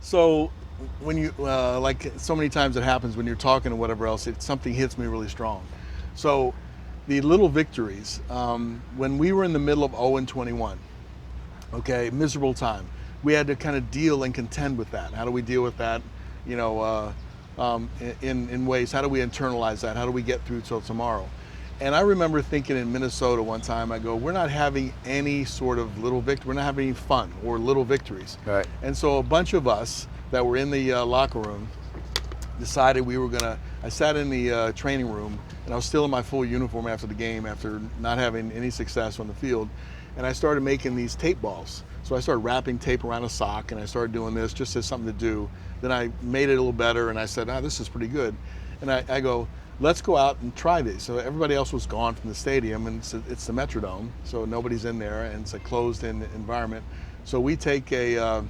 So when you like so many times it happens when you're talking or whatever else, something hits me really strong. So the little victories. When we were in the middle of 0 and 21, okay, miserable time. We had to kind of deal and contend with that. How do we deal with that? You know, in ways. How do we internalize that? How do we get through till tomorrow? And I remember thinking in Minnesota one time, I go, we're not having any sort of little victory. We're not having any fun or little victories. Right. And so a bunch of us that were in the locker room decided we were gonna. I sat in the training room, and I was still in my full uniform after the game, after not having any success on the field, and I started making these tape balls. So I started wrapping tape around a sock, and I started doing this just as something to do. Then I made it a little better, and I said, this is pretty good. And I go, let's go out and try these. So everybody else was gone from the stadium, and it's the Metrodome, so nobody's in there, and it's a closed-in environment. So we take a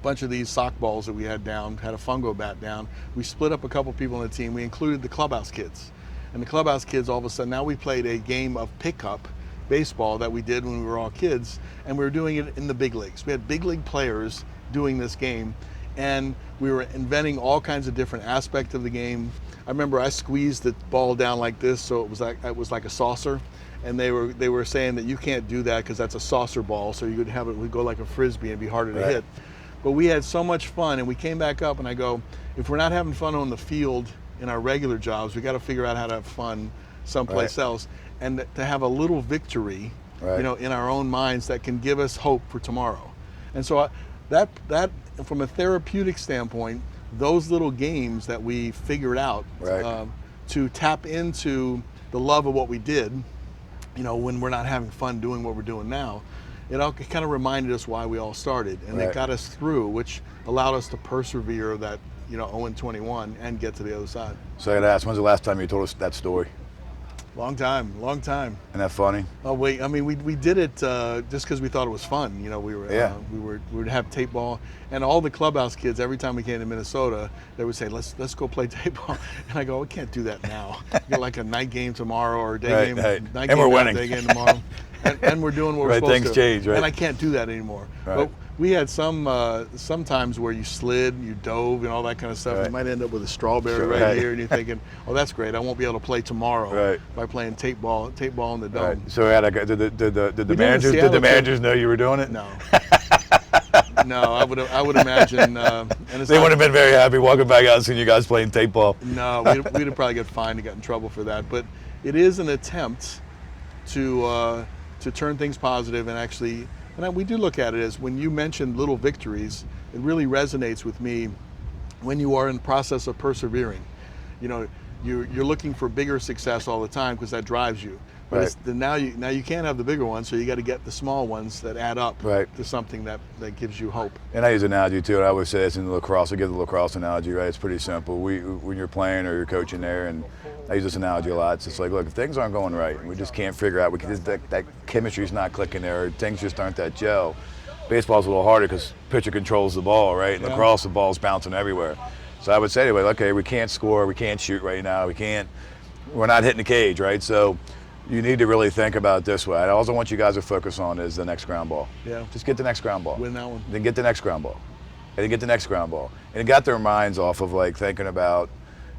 bunch of these sock balls that we had down, had a fungo bat down. We split up a couple people on the team. We included the clubhouse kids. And the clubhouse kids, all of a sudden, now we played a game of pickup baseball that we did when we were all kids, and we were doing it in the big leagues. We had big league players doing this game, and we were inventing all kinds of different aspects of the game. I remember I squeezed the ball down like this, so it was like a saucer, and they were saying that you can't do that because that's a saucer ball, so you would go like a frisbee and be harder to hit. But we had so much fun, and we came back up, and I go, if we're not having fun on the field in our regular jobs, we got to figure out how to have fun someplace else, and to have a little victory, in our own minds that can give us hope for tomorrow. And so that from a therapeutic standpoint, those little games that we figured out to tap into the love of what we did, when we're not having fun doing what we're doing now, it kind of reminded us why we all started, and it got us through, which allowed us to persevere that 0 and 21 and get to the other side. So I got to ask, when's the last time you told us that story? Long time. Isn't that funny? Oh wait, I mean we did it just because we thought it was fun. We would have tape ball, and all the clubhouse kids, every time we came to Minnesota, they would say, let's go play tape ball, and I go, we can't do that now. We got like a night game tomorrow or a day game, night and game we're winning. Day game tomorrow, and we're doing what we're supposed to. Things change, right? And I can't do that anymore. But we had some times where you slid, you dove, and all that kind of stuff. You might end up with a strawberry here, and you're thinking, oh, that's great. I won't be able to play tomorrow by playing tape ball in the dome. So did the managers know you were doing it? No. No, I would imagine. And they would have been very happy walking back out and seeing you guys playing tape ball. No, we'd have probably got fined and got in trouble for that. But it is an attempt to turn things positive and actually. And we do look at it as, when you mentioned little victories, it really resonates with me when you are in the process of persevering. You're looking for bigger success all the time because that drives you. But now you can't have the bigger ones, so you got to get the small ones that add up to something that gives you hope. And I use an analogy too, and I always say this in lacrosse. I give the lacrosse analogy, right? It's pretty simple. When you're playing or you're coaching there, and I use this analogy a lot. It's just like, look, if things aren't going right, and we just can't figure out, that chemistry's not clicking there, or things just aren't that gel. Baseball's a little harder because pitcher controls the ball, right? And lacrosse, the ball's bouncing everywhere. So I would say anyway, okay, we can't score, we can't shoot right now, we're not hitting the cage, right? So you need to really think about it this way. All I want you guys to focus on is the next ground ball. Yeah. Just get the next ground ball. Win that one. Then get the next ground ball. And then get the next ground ball. And it got their minds off of like thinking about,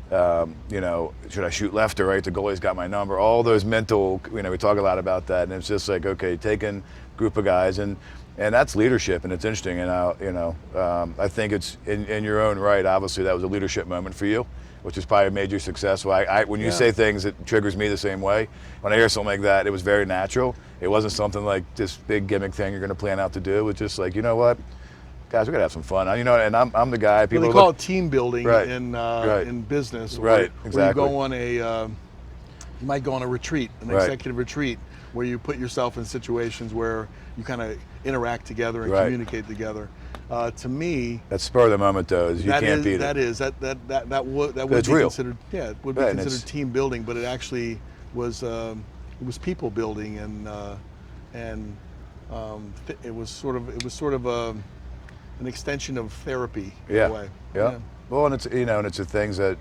should I shoot left or right? The goalie's got my number. All those mental, we talk a lot about that. And it's just like, okay, taking a group of guys and that's leadership, and it's interesting. And I think it's in your own right. Obviously, that was a leadership moment for you, which has probably made you successful. When you say things, it triggers me the same way. When I hear something like that, it was very natural. It wasn't something like this big gimmick thing you're going to plan out to do. It was just like, you know what, guys, we're going to have some fun. And I'm the guy. People they call it team building in business. Right, exactly. Where you might go on a retreat, an executive retreat, where you put yourself in situations where you kind of interact together and communicate together. To me, that's spur of the moment, though. You can't beat it. That would be considered. Yeah, it would be considered team building, but it actually was people building, and it was sort of an extension of therapy in a way. Yeah. Well, and it's the things that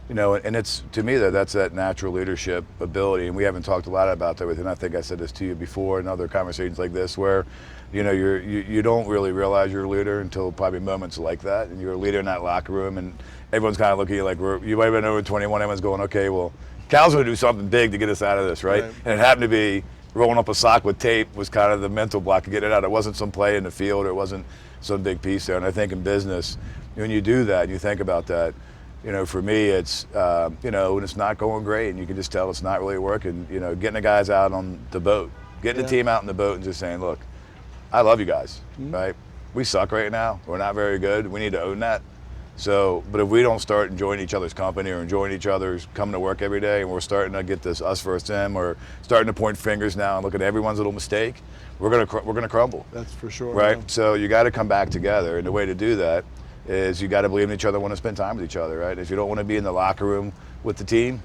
you know, and it's, to me, that's that natural leadership ability, and we haven't talked a lot about that with, and I think I said this to you before in other conversations like this, where, you know, you don't really realize you're a leader until probably moments like that, and you're a leader in that locker room, and everyone's kind of looking at you like, you might have been over 21, everyone's going, okay, well, Cal's going to do something big to get us out of this, right? And it happened to be rolling up a sock with tape was kind of the mental block to get it out. It wasn't some play in the field, or it wasn't some big piece there, and I think in business, when you do that, and you think about that, you know, for me, it's, you know, when it's not going great and you can just tell it's not really working, you know, getting the guys out on the boat, getting the team out in the boat and just saying, look, I love you guys, right? We suck right now. We're not very good. We need to own that. So, but if we don't start enjoying each other's company or enjoying each other's coming to work every day, and we're starting to get this us versus them, or starting to point fingers now and look at everyone's little mistake, we're gonna crumble. That's for sure. Right? Yeah. So you got to come back together, and the way to do that is you got to believe in each other, want to spend time with each other, right? If you don't want to be in the locker room with the team,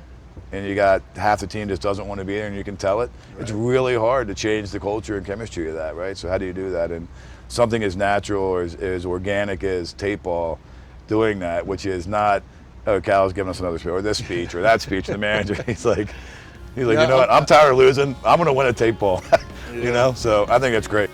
and you got half the team just doesn't want to be there, and you can tell it, it's really hard to change the culture and chemistry of that, right? So how do you do that? And something as natural or as organic as tape ball doing that, which is not, oh, Cal's giving us another speech, or this speech, or that speech, the manager, he's like, you know what, I'm tired of losing, I'm going to win a tape ball, you know? So I think that's great.